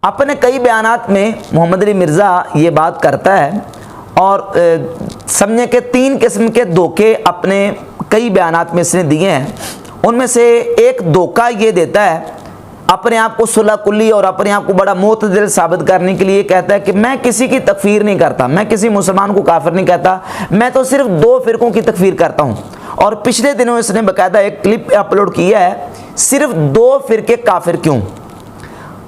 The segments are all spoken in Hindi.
अपने कई बयानात में मोहम्मद अली मिर्ज़ा ये बात करता है और समझे कि 3 किस्म के धोखे अपने कई बयानात में इसने दिए हैं। उनमें से एक धोखा ये देता है अपने आप को सुलह कुल्ली और अपने आप को बड़ा मोतदिल साबित करने के लिए कहता है कि मैं किसी की तकफीर नहीं करता, मैं किसी मुसलमान को काफिर नहीं कहता, मैं तो सिर्फ 2 फ़िरकों की तकफीर करता हूँ। और पिछले दिनों इसने बाकायदा एक क्लिप अपलोड किया है, सिर्फ 2 फ़िरके काफिर क्यों।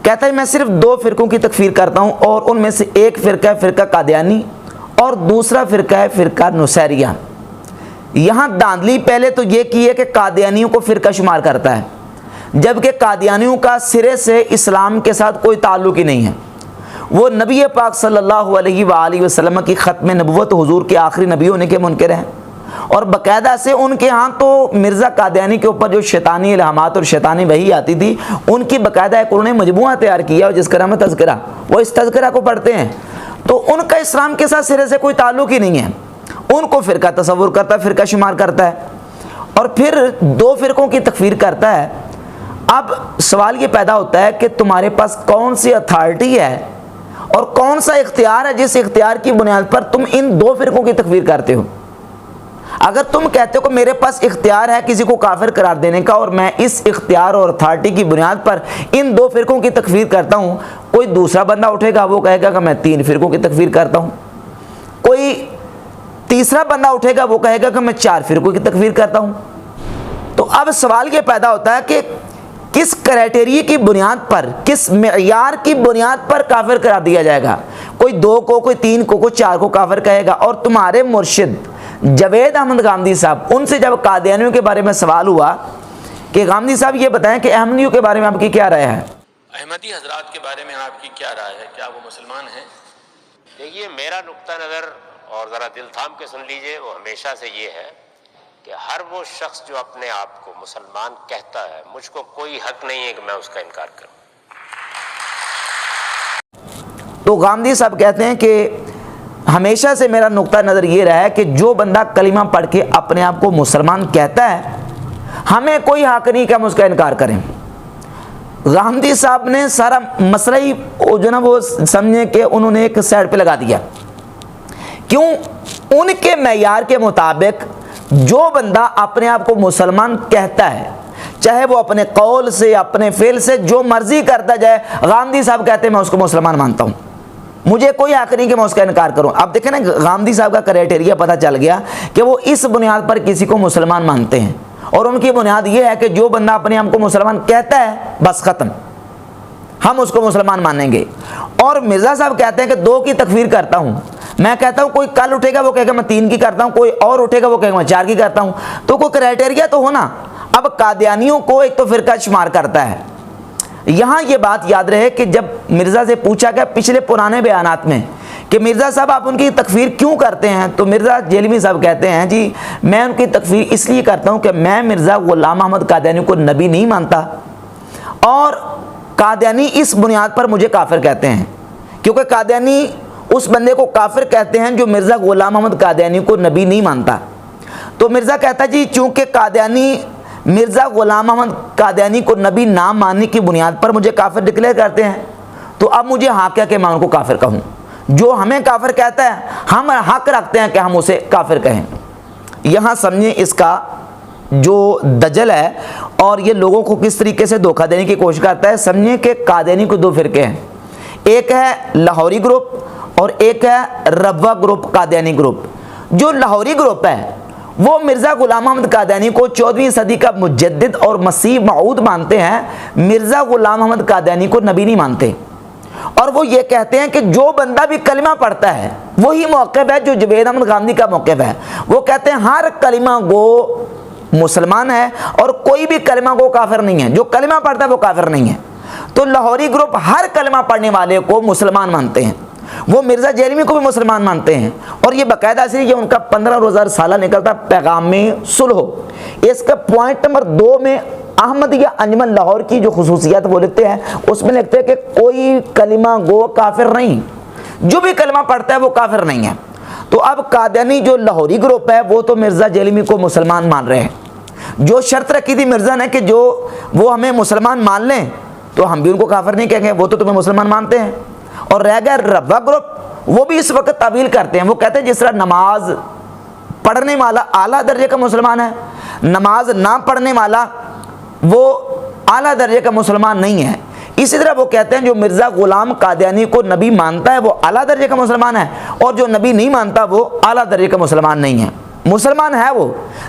कहता है मैं सिर्फ 2 फ़िरकों की तकफीर करता हूँ और उनमें से एक फ़िरका है फ़िरका कादियानी और दूसरा फ़िरका है फ़िरका नुसैरिया। यहाँ धांधली पहले तो ये की है कि कादियानियों को फ़िरका शुमार करता है, जबकि कादियानियों का सिरे से इस्लाम के साथ कोई ताल्लुक़ ही नहीं है। वो नबी पाक सल्लल्लाहु अलैहि वसल्लम की ख़त्म नबुव्वत हुजूर के आखिरी नबी होने के मुनकर हैं और बाकायदा से उनके यहाँ तो मिर्ज़ा कादियानी के ऊपर जो शैतानी इल्हामात और शैतानी वही आती थी, उनकी बाकायदा एक उन्होंने मजमुआ तैयार किया और जिसका नाम है तज़किरा। वो इस तज़किरा को पढ़ते हैं तो उनका इस्लाम के साथ सिरे से कोई ताल्लुक़ ही नहीं है। उनको फ़िरका तसव्वुर करता है, फ़िरका शुमार करता है और फिर 2 फ़िरकों की तकफीर करता है। अब सवाल ये पैदा होता है कि तुम्हारे पास कौन सी अथॉरिटी है और कौन सा इख्तियार है जिस इख्तियार की बुनियाद पर तुम इन 2 फ़िरकों की तकफीर करते हो। अगर तुम कहते हो कि मेरे पास इख्तियार है किसी को काफिर करार देने का और मैं इस इख्तियार और अथॉरिटी की बुनियाद पर इन 2 फ़िरकों की तकफीर करता हूँ, कोई दूसरा बंदा उठेगा वो कहेगा कि मैं 3 फ़िरकों की तकफीर करता हूँ, कोई तीसरा बंदा उठेगा वो कहेगा कि मैं 4 फ़िरकों की तकफीर करता हूँ। तो अब सवाल ये पैदा होता है कि किस क्राइटेरिया की बुनियाद पर, किस मेयार की बुनियाद पर काफिर करार दिया जाएगा। कोई 2 को, कोई 3 को, कोई 4 को काफिर कहेगा। और तुम्हारे मुर्शिद जवेद अहमद गामदी साहब, उनसे जब कादियानियों के बारे में सवाल हुआ कि गामदी साहब ये बताएं कि अहमदियों के बारे में आपकी क्या राय है, अहमदी हजरात के बारे में आपकी क्या राय है, क्या वो मुसलमान हैं? देखिए, मेरा नुक्ता नज़र, और ज़रा दिल थाम के सुन लीजिए, वो हमेशा से ये है कि हर वो शख्स जो अपने आप को मुसलमान कहता है, मुझको कोई हक नहीं है कि मैं उसका इनकार करूं। तो गामदी साहब कहते हैं कि हमेशा से मेरा नुक्ता नज़र ये रहा है कि जो बंदा कलिमा पढ़ के अपने आप को मुसलमान कहता है, हमें कोई हक नहीं कि हम उसका इनकार करें। गामदी साहब ने सारा मसला ही जो ना वो समझे कि उन्होंने एक साइड पे लगा दिया। क्यों? उनके मेयार के मुताबिक जो बंदा अपने आप को मुसलमान कहता है, चाहे वो अपने कौल से, अपने फेल से जो मर्जी करता जाए, गामदी साहब कहते हैं मैं उसको मुसलमान मानता हूँ, मुझे कोई हक नहीं कि मैं उसका इनकार करूं। अब देखें ना, गामदी साहब का क्राइटेरिया पता चल गया कि वो इस बुनियाद पर किसी को मुसलमान मानते हैं और उनकी बुनियाद ये है कि जो बंदा अपने आप को मुसलमान कहता है बस ख़त्म, हम उसको मुसलमान मानेंगे। और मिर्ज़ा साहब कहते हैं कि 2 की तकफीर करता हूँ, मैं कहता हूँ कोई कल उठेगा वो कहेगा मैं 3 की करता हूँ, कोई और उठेगा वो कहेगा मैं 4 की करता हूँ। तो कोई क्राइटेरिया तो हो ना। अब कादियानियों को एक तो फ़िरका शुमार करता है। यहाँ ये बात याद रहे कि जब मिर्ज़ा से पूछा गया पिछले पुराने बयानात में कि मिर्ज़ा साहब आप उनकी तकफीर क्यों करते हैं, तो मिर्ज़ा जेलवी साहब कहते हैं जी मैं उनकी तकफीर इसलिए करता हूँ कि मैं मिर्ज़ा ग़ुलाम अहमद कादियानी को नबी नहीं मानता और कादियानी इस बुनियाद पर मुझे काफिर कहते हैं, क्योंकि कादियानी उस बंदे को काफिर कहते हैं जो मिर्ज़ा ग़ुलाम अहमद कादियानी को नबी नहीं मानता। तो मिर्ज़ा कहता जी चूँकि कादियानी मिर्ज़ा ग़ुलाम अहमद कादियानी को नबी ना मानने की बुनियाद पर मुझे काफिर डिक्लेयर करते हैं, तो अब मुझे हक है कि मैं उनको काफिर कहूँ। जो हमें काफिर कहता है हम हक रखते हैं कि हम उसे काफिर कहें। यहाँ समझिए इसका जो दजल है और ये लोगों को किस तरीके से धोखा देने की कोशिश करता है। समझिए कि कादियानी को 2 फ़िरके हैं, एक है लाहौरी ग्रुप और एक है रब्वा ग्रुप कादियानी ग्रुप। जो लाहौरी ग्रुप है वो मिर्ज़ा ग़ुलाम अहमद कादियानी को 14वीं सदी का मुजद्दिद और मसीह मऊद मानते हैं, मिर्ज़ा ग़ुलाम अहमद कादियानी को नबी नहीं मानते। और वो ये कहते हैं कि जो बंदा भी कलिमा पढ़ता है वही मौक़िफ़ है जो जवेद अहमद गामदी का मौक़िफ़ है। वो कहते हैं हर कलिमा गो मुसलमान है और कोई भी कलिमा गो काफिर नहीं है, जो कलिमा पढ़ता है वो काफिर नहीं है। तो लाहौरी ग्रुप हर कलिमा पढ़ने वाले को मुसलमान मानते हैं, वो मिर्ज़ा जेलवी को भी मुसलमान मानते हैं। और ये बाकायदा से ये उनका 15 रोज़ा साला निकलता पैगाम में सुलह। इसका पॉइंट नंबर 2 में अहमदिया अंजमन लाहौर की जो खुसूसियात वो लिखते हैं, उसमें लिखते हैं कि कोई कलिमा गो काफिर नहीं, जो भी कलिमा पढ़ता है वो काफिर नहीं है। तो अब कादियानी जो लाहौरी ग्रुप है वो तो मिर्ज़ा जेलवी को मुसलमान मान रहे हैं। जो शर्त रखी थी मिर्ज़ा ने कि जो वो हमें मुसलमान मान लें तो हम भी उनको काफिर नहीं कहेंगे, वो तो तुम्हें मुसलमान मानते हैं। और रह गया रब्बा ग्रुप, वो भी इस वक्त तावील करते हैं। वो कहते हैं जिस तरह नमाज पढ़ने वाला आला दर्जे का मुसलमान है, नमाज ना पढ़ने वाला वो आला दर्जे का मुसलमान नहीं है, इसी तरह वो कहते हैं जो मिर्ज़ा गुलाम कादियानी को नबी मानता है वो आला दर्जे का मुसलमान है, और जो नबी नहीं मानता वो आला दर्जे का मुसलमान नहीं है। मुसलमान है वो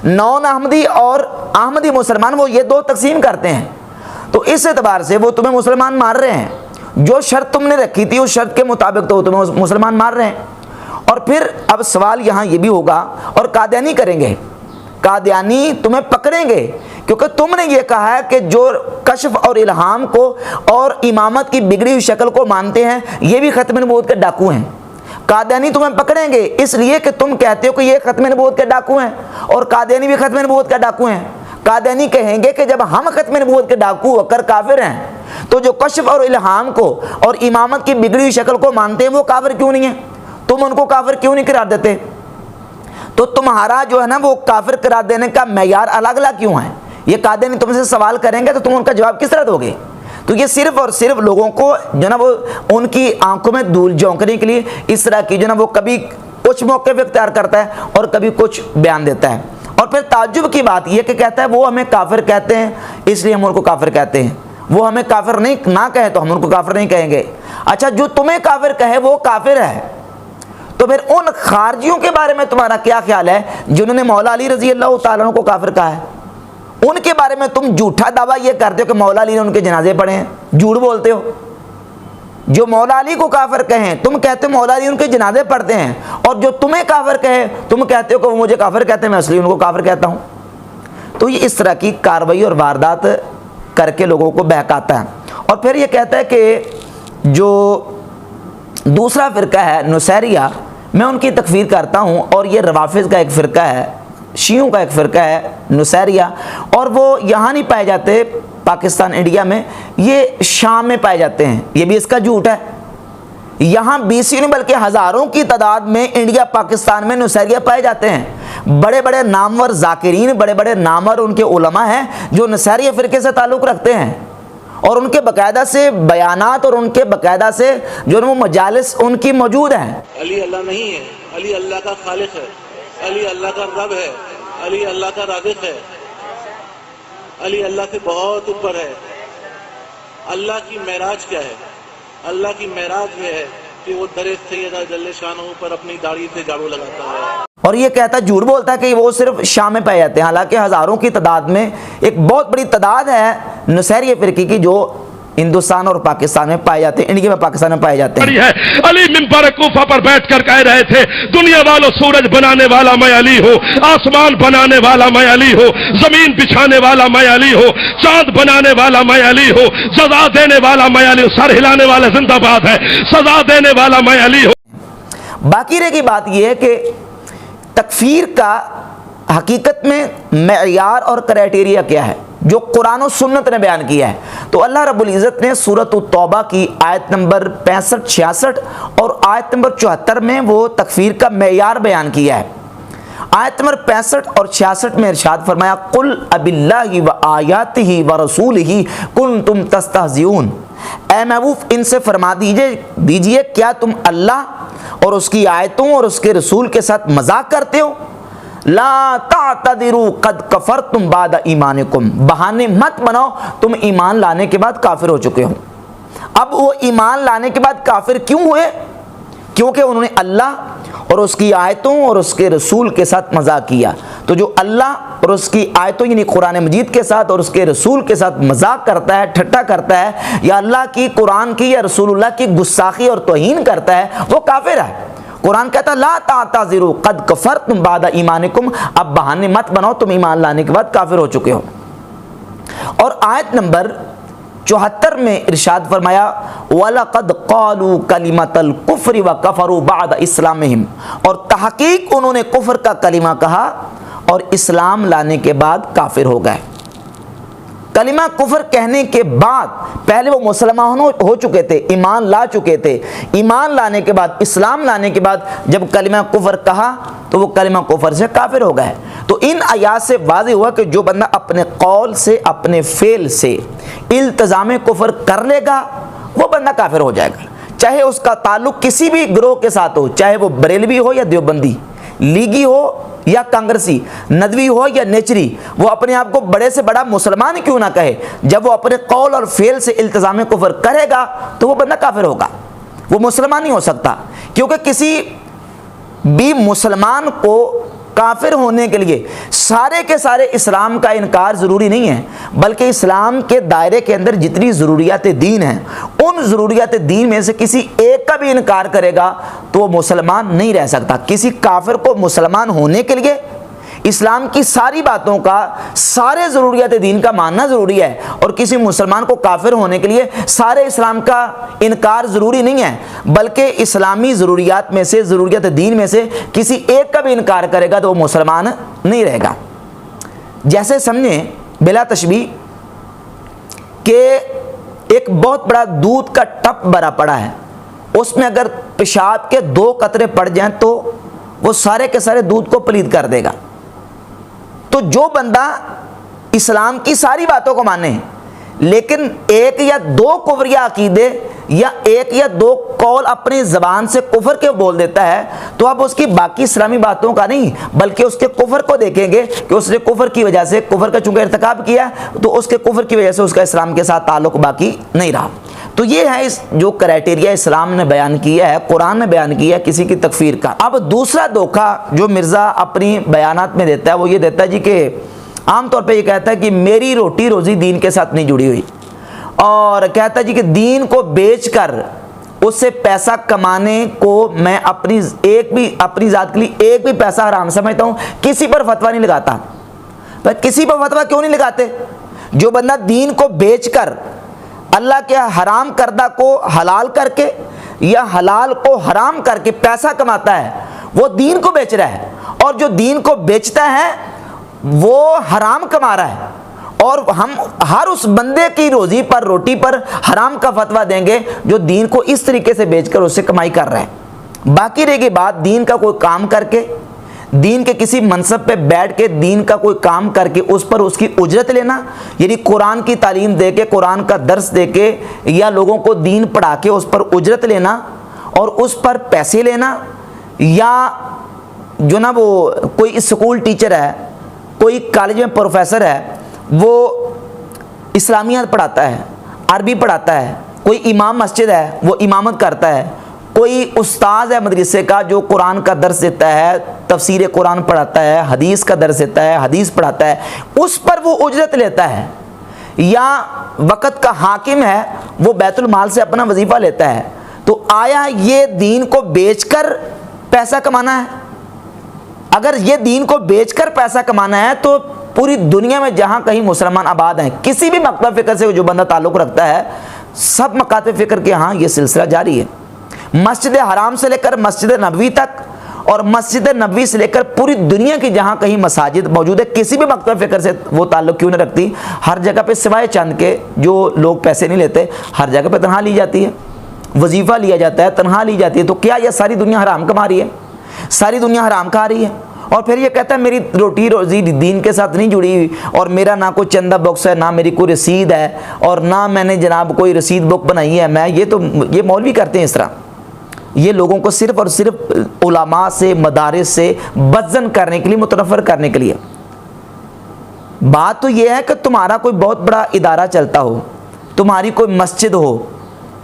नॉन अहमदी और अहमदी मुसलमान, वो ये दो तकसीम करते हैं। तो इस एतबार से वो तुम्हें मुसलमान मान रहे हैं, जो शर्त तुमने रखी थी उस शर्त के मुताबिक तो वो तुम्हें मुसलमान मान रहे हैं। और फिर अब सवाल यहाँ ये भी होगा, और कादियानी करेंगे, कादियानी तुम्हें पकड़ेंगे, क्योंकि तुमने ये कहा है कि जो कश्फ और इल्हाम को और इमामत की बिगड़ी हुई शक्ल को मानते हैं ये भी खत्म नबूवत के डाकू हैं। कादियानी तुम्हें पकड़ेंगे इसलिए कि तुम कहते हो कि ये खत्म नबूवत के डाकू हैं, और कादियानी भी खत्म नबूवत का डाकू हैं। कादियानी कहेंगे कि जब हम खत्म नबूवत के डाकू होकर काफिर हैं तो जो कश्फ और इल्हाम को और इमामत की बिगड़ी हुई शक्ल को मानते हैं वो काफिर क्यों नहीं है, तुम उनको काफिर क्यों नहीं करार देते? तो तुम्हारा जो है ना वो काफिर करार देने का मैयार अलग अलग क्यों है? ये कादियानी तुमसे सवाल करेंगे तो तुम उनका जवाब किस तरह दोगे? तो ये सिर्फ और सिर्फ लोगों को जो ना वो उनकी आंखों में धूल झोंकने के लिए इस तरह की जो ना वो कभी कुछ मौके पे इख्तियार करता है और कभी कुछ बयान देता है। और फिर ताज्जुब की बात यह कि कहता है वो हमें काफिर कहते हैं इसलिए हम उनको काफिर कहते हैं, वो हमें काफिर नहीं ना कहे तो हम उनको काफिर नहीं कहेंगे। अच्छा, जो तुम्हें काफिर कहे वो काफिर है, तो फिर उन खारजियों के बारे में तुम्हारा क्या ख्याल है जिन्होंने मौला अली रजी अल्लाह तआला को काफिर कहा है? उनके बारे में तुम झूठा दावा ये करते हो कि मौला अली ने उनके जनाजे पढ़े हैं, झूठ बोलते हो। जो मौला अली को काफिर कहें तुम कहते हो मौला अली उनके जनाजे पढ़ते हैं, और जो तुम्हें काफिर कहे तुम कहते हो कि वो मुझे काफिर कहते हैं मैं इसलिए उनको काफिर कहता हूँ। तो ये इस तरह की कार्रवाई और वारदात करके लोगों को बहकाता है। और फिर ये कहता है कि जो दूसरा फ़िरका है नुसैरिया, मैं उनकी तकफीर करता हूँ, और ये रवाफिज़ का एक फ़िरका है, शियों का एक फ़िरका है नुसैरिया, और वो यहाँ नहीं पाए जाते पाकिस्तान इंडिया में, ये शाम में पाए जाते हैं। ये भी इसका झूठ है। यहाँ 20 नहीं बल्कि हज़ारों की तादाद में इंडिया पाकिस्तान में नुसैरिया पाए जाते हैं। बड़े बड़े नामवर ज़ाकिरीन, बड़े बड़े नामवर उनके उलमा हैं जो नुसैरिया फ़िरके से ताल्लुक़ रखते हैं, और उनके बाकायदा से बयानात और उनके बाकायदा से जो वो मजालिस उनकी मौजूद हैं। अली अल्लाह नहीं है, अली अल्लाह का खालिक है, अली अल्लाह का रब है, अली अल्लाह का राज़िक़ है, अली अल्लाह से बहुत ऊपर है। अल्लाह की मेराज क्या है? अल्लाह की मेराज ये है कि वो दरे सैयदा जल्ले शानहू पर अपनी दाढ़ी से झाड़ू लगाता है। और ये कहता है, झूठ बोलता है कि वो सिर्फ शाम में पाए जाते हैं, हालांकि हज़ारों की तादाद में एक बहुत बड़ी तादाद है नुसैरिया फ़िरके की जो हिंदुस्तान और पाकिस्तान में पाए जाते हैं, इंडिया में पाकिस्तान में पाए जाते हैं। अली मिंबर कूफा पर बैठकर कह रहे थे, दुनिया वालों सूरज बनाने वाला मैं अली हूँ, आसमान बनाने वाला मैं अली हूँ, जमीन बिछाने वाला मैं अली हूँ, चांद बनाने वाला मैं अली हूँ, सजा देने वाला मैं अली हूँ, सर हिलाने वाला जिंदाबाद है, सजा देने वाला मैं अली हूँ। बाकी रह की बात यह है कि तकफीर का हकीकत में मेयार और क्राइटेरिया क्या है जो कुरान और सुन्नत ने बयान किया है। तो अल्लाह रब्बुल इज़्ज़त ने सूरत तौबा की आयत नंबर 65-66 और आयत नंबर 74 में वो तकफीर का मेयार बयान किया है। आयत नंबर 65 और 66 में इरशाद फरमाया, कुल अबिल्लाहि व आयातिही व रसूलिही कुंतुम तस्तहज़िऊन। ऐ महबूब इनसे फरमा दीजिए क्या तुम अल्लाह और उसकी आयतों और उसके रसूल के साथ मजाक करते हो? ला तातदिरू कद कफरतुम बाद ईमानिकुम, बहाने मत बनाओ तुम ईमान लाने के बाद काफिर हो चुके हो। अब वो ईमान लाने के बाद काफिर क्यों हुए? क्योंकि उन्होंने अल्लाह और उसकी आयतों और उसके रसूल के साथ मजाक किया। तो जो अल्लाह और उसकी आयतों यानी कुरान मजीद के साथ और उसके रसूल के साथ मजाक करता है, ठट्टा करता है, या अल्लाह की, कुरान की या रसूलुल्लाह की गुस्ताखी और तौहीन करता है, वो काफिर है। कुरान कहता है ला तातज़िरू कद कफरतुम बाद ईमानिकुम, अब बहाने मत बनाओ तुम ईमान लाने के बाद काफिर हो चुके हो। और आयत नंबर 74 में इरशाद फरमाया, वलक़द क़ालू कलिमतल कुफ्रि व कफ़रू बाद इस्लामिहिम, और तहक़ीक़ उन्होंने कुफ्र का कलिमा कहा और इस्लाम लाने के बाद काफिर हो गए। कलिमा कुफर कहने के बाद पहले वो मुसलमान हो चुके थे, ईमान ला चुके थे, ईमान लाने के बाद, इस्लाम लाने के बाद जब कलिमा कुफर कहा तो वो कलिमा कुफर से काफिर हो गए। तो इन आयात से वाज़ेह हुआ कि जो बंदा अपने कौल से, अपने फेल से इल्तिज़ाम कुफर कर लेगा वो बंदा काफिर हो जाएगा, चाहे उसका ताल्लुक किसी भी ग्रोह के साथ हो, चाहे वो बरेलवी हो या देवबंदी, लीगी हो या कांग्रेसी, नदवी हो या नेचरी, वो अपने आप को बड़े से बड़ा मुसलमान क्यों ना कहे, जब वो अपने कौल और फेल से इल्तिज़ाम कुफर करेगा तो वो बंदा काफिर होगा, वो मुसलमान नहीं हो सकता। क्योंकि किसी भी मुसलमान को काफिर होने के लिए सारे के सारे इस्लाम का इनकार ज़रूरी नहीं है, बल्कि इस्लाम के दायरे के अंदर जितनी ज़रूरियात दीन हैं उन ज़रूरियात दीन में से किसी एक का भी इनकार करेगा तो वो मुसलमान नहीं रह सकता। किसी काफिर को मुसलमान होने के लिए इस्लाम की सारी बातों का, सारे ज़रूरियात दीन का मानना ज़रूरी है, और किसी मुसलमान को काफिर होने के लिए सारे इस्लाम का इनकार ज़रूरी नहीं है, बल्कि इस्लामी ज़रूरियात में से, ज़रूरियात दीन में से किसी एक का भी इनकार करेगा तो वो मुसलमान नहीं रहेगा। जैसे समझे बिला तशबीह कि एक बहुत बड़ा दूध का टप भरा पड़ा है, उसमें अगर पेशाब के 2 कतरे पड़ जाएं तो वो सारे के सारे दूध को पलीद कर देगा। तो जो बंदा इस्लाम की सारी बातों को माने लेकिन 1 या 2 कुफरिया अकीदे या 1 या 2 कौल अपनी ज़बान से कुफर के बोल देता है, तो आप उसकी बाकी इस्लामी बातों का नहीं बल्कि उसके कुफर को देखेंगे कि उसने कुफर की वजह से, कुफर का चूंकि इर्तिकाब किया तो उसके कुफर की वजह से उसका इस्लाम के साथ ताल्लुक बाकी नहीं रहा। तो ये है इस जो क्राइटेरिया इस्लाम ने बयान किया है, कुरान ने बयान किया है किसी की तकफीर का। अब दूसरा धोखा जो मिर्ज़ा अपनी बयानात में देता है वो ये देता है जी कि आमतौर पे ये कहता है कि मेरी रोटी रोज़ी दीन के साथ नहीं जुड़ी हुई, और कहता है जी कि दीन को बेचकर उससे पैसा कमाने को मैं अपनी ज़ात के लिए एक भी पैसा हराम समझता हूँ, किसी पर फतवा नहीं लगाता। पर किसी पर फतवा क्यों नहीं लगाते? जो बंदा दीन को बेचकर अल्लाह के हराम करदा को हलाल करके या हलाल को हराम करके पैसा कमाता है वो दीन को बेच रहा है, और जो दीन को बेचता है वो हराम कमा रहा है। और हम हर उस बंदे की रोजी पर, रोटी पर हराम का फतवा देंगे जो दीन को इस तरीके से बेचकर उससे कमाई कर रहा है। बाकी रहेगी बात दीन का कोई काम करके, दीन के किसी मनसब पे बैठ के दीन का कोई काम करके उस पर उसकी उजरत लेना, यानी कुरान की तालीम दे के, कुरान का दर्स दे के या लोगों को दीन पढ़ा के उस पर उजरत लेना और उस पर पैसे लेना, या जो ना वो कोई स्कूल टीचर है, कोई कॉलेज में प्रोफेसर है, वो इस्लामियात पढ़ाता है, अरबी पढ़ाता है, कोई इमाम मस्जिद है वो इमामत करता है, कोई उस्ताद है मदरसे का जो कुरान का दर्स देता है, तफसीर कुरान पढ़ाता है, हदीस का दर्स देता है, हदीस पढ़ाता है, उस पर वो उजरत लेता है, या वक़्त का हाकिम है वो बैतुल माल से अपना वजीफ़ा लेता है। तो आया ये दीन को बेचकर पैसा कमाना है? अगर ये दीन को बेचकर पैसा कमाना है तो पूरी दुनिया में जहाँ कहीं मुसलमान आबाद हैं, किसी भी मकतब फ़िक्र से जो बंदा ताल्लुक़ रखता है, सब मकातब फ़िक्र के यहाँ ये सिलसिला जारी है। मस्जिद हराम से लेकर मस्जिद नबवी तक और मस्जिद नबवी से लेकर पूरी दुनिया की जहाँ कहीं मसाजिद मौजूद है, किसी भी मकतब फ़िक्र से वो ताल्लुक़ क्यों नहीं रखती, हर जगह पे सिवाय चंद के जो लोग पैसे नहीं लेते, हर जगह पे तनख्वाह ली जाती है, वजीफ़ा लिया जाता है, तनख्वाह ली जाती है। तो क्या यह सारी दुनिया हराम कमा रही है? सारी दुनिया हराम खा रही है? और फिर ये कहता है मेरी रोटी रोज़ी दीन के साथ नहीं जुड़ी हुई, और मेरा ना कोई चंदा बॉक्स है, ना मेरी कोई रसीद है, और ना मैंने जनाब कोई रसीद बुक बनाई है। मैं ये मौलवी करते हैं इस तरह, ये लोगों को सिर्फ़ और सिर्फ उलमा से, मदारिस से बदजन करने के लिए, मुतनफ़र करने के लिए। बात तो ये है कि तुम्हारा कोई बहुत बड़ा इदारा चलता हो, तुम्हारी कोई मस्जिद हो,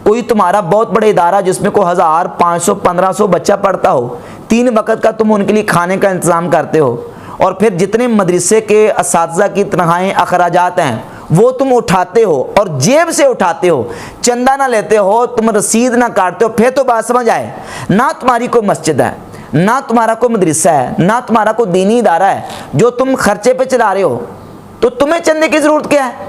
कोई तुम्हारा बहुत बड़ा इदारा जिसमें कोई 1000, 500, 1500 बच्चा पढ़ता हो, 3 वक़्त का तुम उनके लिए खाने का इंतज़ाम करते हो, और फिर जितने मदरसे के असातिज़ा की तनख्वाहें अखराजात हैं वो तुम उठाते हो और जेब से उठाते हो, चंदा ना लेते हो, तुम रसीद ना काटते हो। फिर तो बात समझ आए, ना तुम्हारी कोई मस्जिद है, ना तुम्हारा कोई मदरसा है, ना तुम्हारा कोई दीनी इदारा है जो तुम खर्चे पे चला रहे हो, तो तुम्हें चंदे की ज़रूरत क्या है?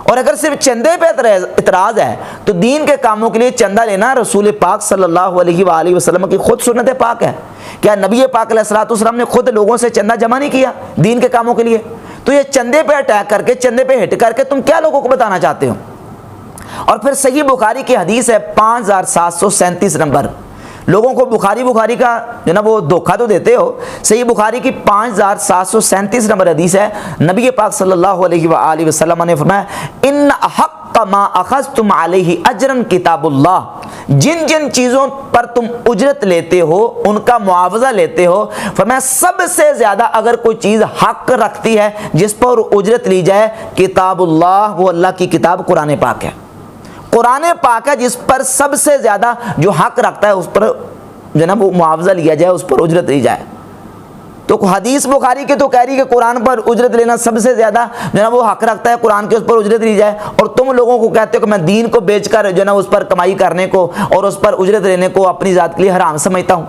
और अगर सिर्फ चंदे पे इतराज़ है तो दीन के कामों के लिए चंदा लेना रसूल पाक सल्लल्लाहु अलैहि वसल्लम की खुद सुन्नत पाक है। क्या नबी पाक अलैहिस्सलातु वस्सलाम ने खुद लोगों से चंदा जमा नहीं किया दीन के कामों के लिए? तो ये चंदे पे अटैक करके, चंदे पे हिट करके तुम क्या लोगों को बताना चाहते हो? और फिर सही बुखारी की हदीस है 5737 नंबर। लोगों को बुखारी का जो ना वो धोखा तो देते हो। सही बुखारी की 5737 नंबर हदीस है, नबी पाक सल्लल्लाहु अलैहि वसल्लम ने फरमाया, इन हक़्क़ मा अख़ज़्तुम अलैहि अजरन किताबुल्लाह, जिन जिन चीज़ों पर तुम उजरत लेते हो, उनका मुआवजा लेते हो, फरमाया सबसे ज़्यादा अगर कोई चीज़ हक़ रखती है जिस पर उजरत ली जाए, किताबुल्लाह, वो अल्लाह की किताब कुरान पाक है। कुरान पाक है जिस पर सबसे ज़्यादा जो हक़ रखता है उस पर जो ना वो मुआवजा लिया जाए, उस पर उजरत ली जाए। तो हदीस बुखारी के तो कह रही है कि कुरान पर उजरत लेना सबसे ज़्यादा जो ना वो हक़ रखता है, कुरान के उस पर उजरत ली जाए, और तुम लोगों को कहते हो कि मैं दीन को बेचकर जो ना उस पर कमाई करने को और उस पर उजरत लेने को अपनी ज़ात के लिए हराम समझता हूँ।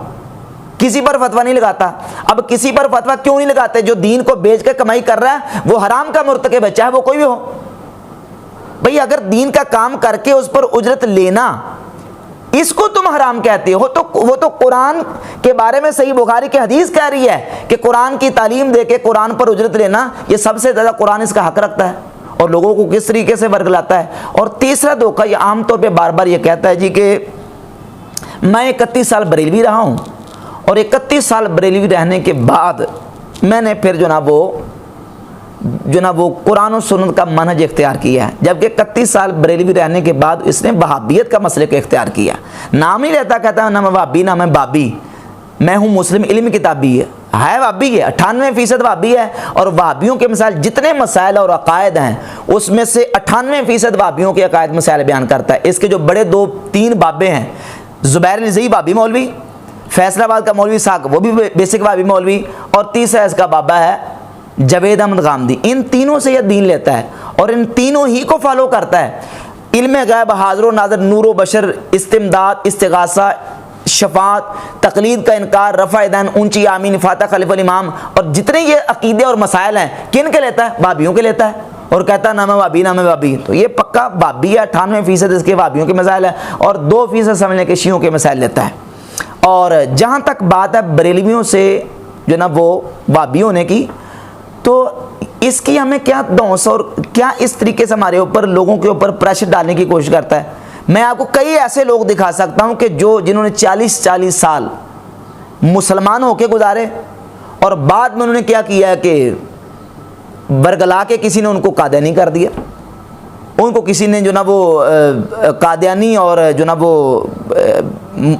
किसी पर फतवा नहीं लगाता। अब किसी पर फतवा क्यों नहीं लगाते? जो दीन को बेच कर कमाई कर रहा है वो हराम का मुर्तकिब है, चाहे वो कोई भी हो। भाई अगर दीन का काम करके उस पर उजरत लेना, इसको तुम हराम कहते हो, तो वो तो कुरान के बारे में सही बुखारी की हदीस कह रही है कि कुरान की तालीम देके कुरान पर उजरत लेना, ये सबसे ज़्यादा कुरान इसका हक रखता है, और लोगों को किस तरीके से वर्गलाता है। और तीसरा धोखा ये आमतौर पे बार बार ये कहता है जी कि मैं 31 साल बरेलवी रहा हूँ, और 31 साल बरेलवी रहने के बाद मैंने फिर जो ना वो कुरान और सुन्नत का मनहज इख्तियार किया है। जबकि 31 साल बरेलवी रहने के बाद इसने वहाबियत का मसले को इख्तियार किया। नाम ही रहता, कहता है ना मैं वहाबी ना मैं बाबी, मैं हूँ मुस्लिम इल्म किताबी है वहाबी है, 98% वहाबी है। और वहाबियों के मिसाल जितने मसाइल और अकायद हैं उसमें से 98% वहाबियों के अकायद मसाइल बयान करता है। इसके जो बड़े 2-3 बाबे हैं, ज़ुबैर नज़ई वहाबी मौलवी, फैसलाबाद का मौलवी साक वो भी बेसिक वहाबी मौलवी, और तीसरा इसका बाबा है जवेद अहमद गामदी। इन तीनों से यह दीन लेता है और इन तीनों ही को फॉलो करता है। इल्म गैब, हाज़िर नाज़िर, नूर व बशर, इस्तिमदाद, इस्तिगासा, शफात, तकलीद का इनकार, रफ़ा दैन, ऊंची आमीन, फाता खलीफुल इमाम, और जितने ये अकीदे और मसाइल हैं किन के लेता है? बाबियों के लेता है। और कहता है ना मैं बाबी ना मैं बाबी, तो ये पक्का बाबी है। 98% इसके बाबियों के मसाइल है और 2% समझने के शियों के मसाइल लेता है। और जहाँ तक बात है बरेलवियों से जो ना वो बाबी होने की, तो इसकी हमें क्या दौस और क्या इस तरीके से हमारे ऊपर लोगों के ऊपर प्रेशर डालने की कोशिश करता है। मैं आपको कई ऐसे लोग दिखा सकता हूं कि जिन्होंने 40-40 साल मुसलमान होके गुजारे और बाद में उन्होंने क्या किया कि बरगला के किसी ने उनको कादियानी कर दिया, उनको किसी ने जो ना वो कादियानी और जो ना वो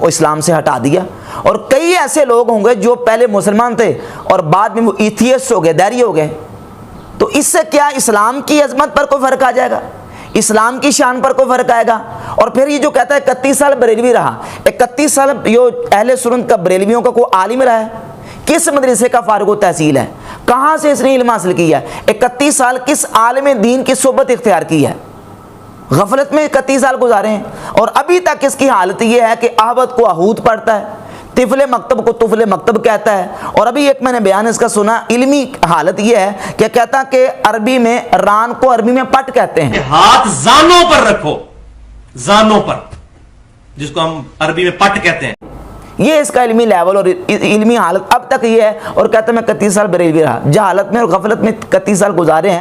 इस्लाम से हटा दिया। और कई ऐसे लोग होंगे जो पहले मुसलमान थे और बाद में वो एथियस्ट हो गए, दैरी हो गए। तो इससे क्या इस्लाम की अजमत पर कोई फ़र्क आ जाएगा? इस्लाम की शान पर कोई फ़र्क आएगा? और फिर ये जो कहता है 31 साल बरेलवी रहा, 31 साल यो अहले सुन्नत का बरेलवियों का कोई आलिम रहा है? किस मदरसे का फारुग तहसील है? कहाँ से इसने इल्म हासिल किया है? 31 साल किस आलिम दीन की सोबत इख्तियार की है? गफलत में 31 साल गुजारे हैं और अभी तक इसकी हालत ये है कि आहवत को आहूत पढ़ता है, तिफले मकतब को तुफले मकतब कहता है। और अभी एक मैंने बयान इसका सुना, इल्मी हालत ये है कि कहता कि अरबी में रान को अरबी में पट कहते हैं। हाथ जानों पर रखो, जानों पर, जिसको हम अरबी में पट कहते हैं। ये इसका इल्मी लेवल और इल्मी हालत अब तक ये है। और कहता मैं 31 साल बरेलवी रहा, जहालत में और गफलत में 31 साल गुजारे हैं।